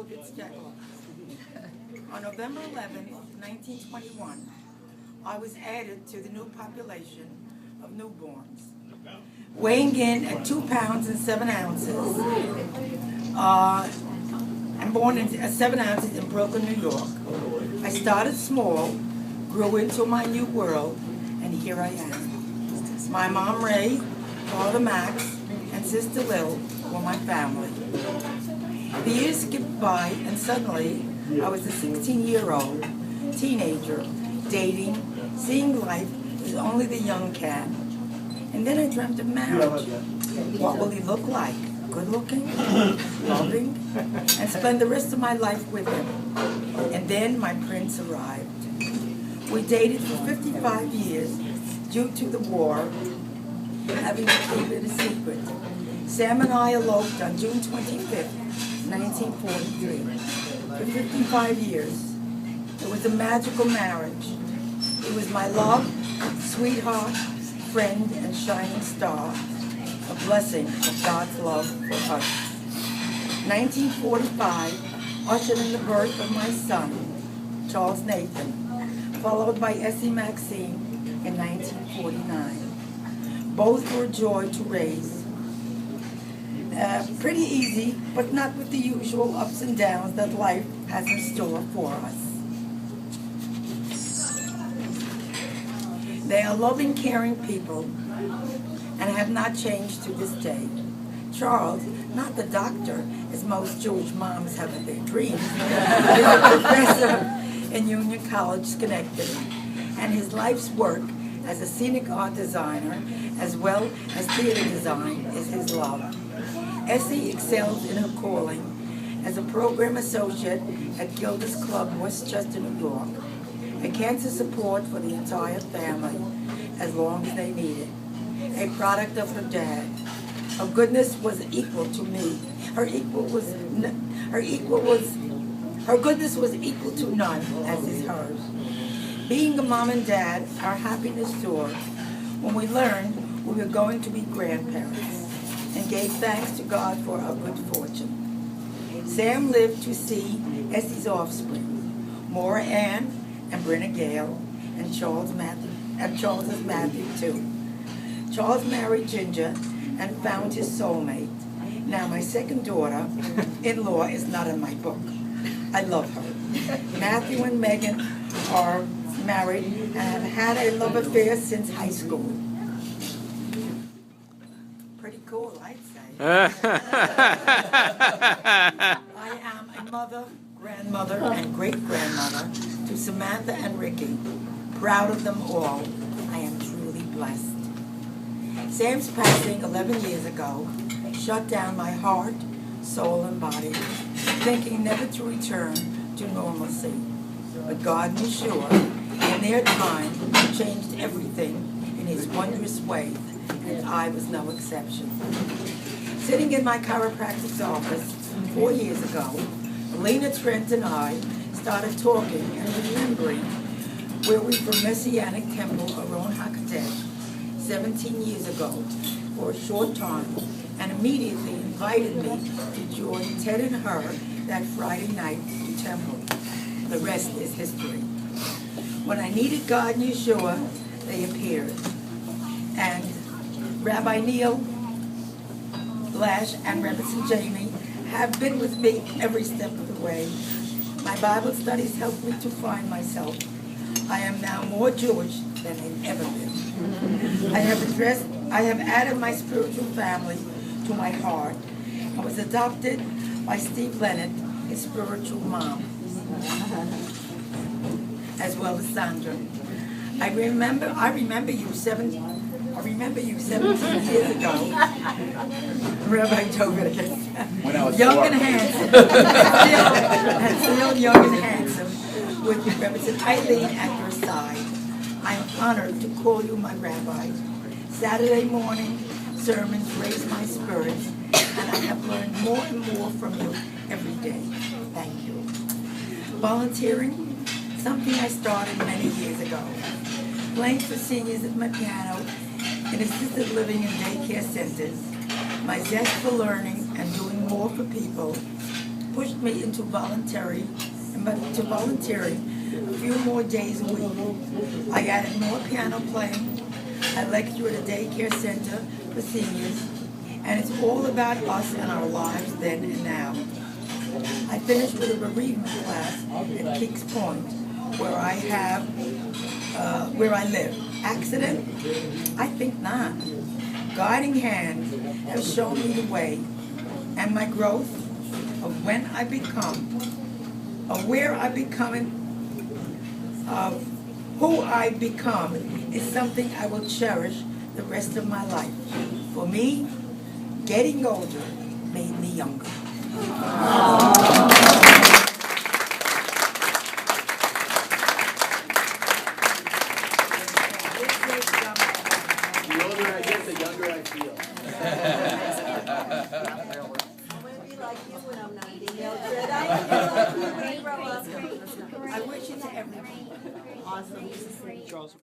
Fitzgerald. On November 11, 1921, I was added to the new population of newborns. Weighing in at 2 pounds and 7 ounces, and born at 7 ounces in Brooklyn, New York. I started small, grew into my new world, and here I am. My mom Ray, father Max, and sister Lil were my family. The years skipped by, and suddenly I was a 16-year-old teenager, dating, seeing life as only the young can. And then I dreamt of marriage. What will he look like? Good looking, loving, and spend the rest of my life with him. And then my prince arrived. We dated for 55 years due to the war, having to keep it a secret. Sam and I eloped on June 25th, 1943. For 55 years. It was a magical marriage. He was my love, sweetheart, friend, and shining star. A blessing of God's love for us. 1945 ushered in the birth of my son, Charles Nathan, followed by Essie Maxine in 1949. Both were a joy to raise. Pretty easy, but not with the usual ups and downs that life has in store for us. They are loving, caring people and have not changed to this day. Charles, not the doctor, as most Jewish moms have in their dreams, is a professor in Union College, Schenectady, and his life's work as a scenic art designer, as well as theater design, is his love. Essie excels in her calling as a program associate at Gilda's Club, Westchester, New York, a cancer support for the entire family as long as they need it. A product of her dad. Her goodness was equal to me. Her goodness was equal to none, as is hers. Being a mom and dad, our happiness soared when we learned we were going to be grandparents, and gave thanks to God for our good fortune. Sam lived to see Essie's offspring, Maura Ann and Brenna Gale, and Charles is Matthew too. Charles married Ginger and found his soulmate. Now my second daughter-in-law is not in my book. I love her. Matthew and Megan are married and have had a love affair since high school. Pretty cool, I'd say. I am a mother, grandmother, and great-grandmother to Samantha and Ricky. Proud of them all. I am truly blessed. Sam's passing 11 years ago shut down my heart, soul, and body, thinking never to return to normalcy. But God and Yeshua, in their time, changed everything in his wondrous way, and I was no exception. Sitting in my chiropractic's office 4 years ago, Elena Trent and I started talking and remembering where we from Messianic Temple Aron HaKadosh 17 years ago for a short time, and immediately invited me to join Ted and her that Friday night to Temple. The rest is history. When I needed God and Yeshua, they appeared. And Rabbi Neil Lash and Rebbetzin Jamie have been with me every step of the way. My Bible studies helped me to find myself. I am now more Jewish than I've ever been. I have added my spiritual family to my heart. I was adopted by Steve Leonard, his spiritual mom, as well as Sandra. I remember you 17 years ago. Rabbi Jovic, young and handsome, and still young and handsome, with Representative Eileen at your side. I am honored to call you my rabbi. Saturday morning sermons raise my spirits, and I have learned more and more from you every day. Thank you. Volunteering, something I started many years ago. Playing for seniors at my piano in assisted living and daycare centers. My zest for learning and doing more for people pushed me into volunteering a few more days a week. I added more piano playing. I lecture at a daycare center for seniors, and it's all about us and our lives then and now. I finished with a bereavement class at Kings Point, where I live. Accident? I think not. Guiding hands have shown me the way, and my growth of where I become, of who I become, is something I will cherish the rest of my life. For me, getting older made me younger. The older I get, the younger I feel. I'm gonna be like you when I'm 90. I'm gonna be like you when I grow up. I wish it to everyone. Awesome.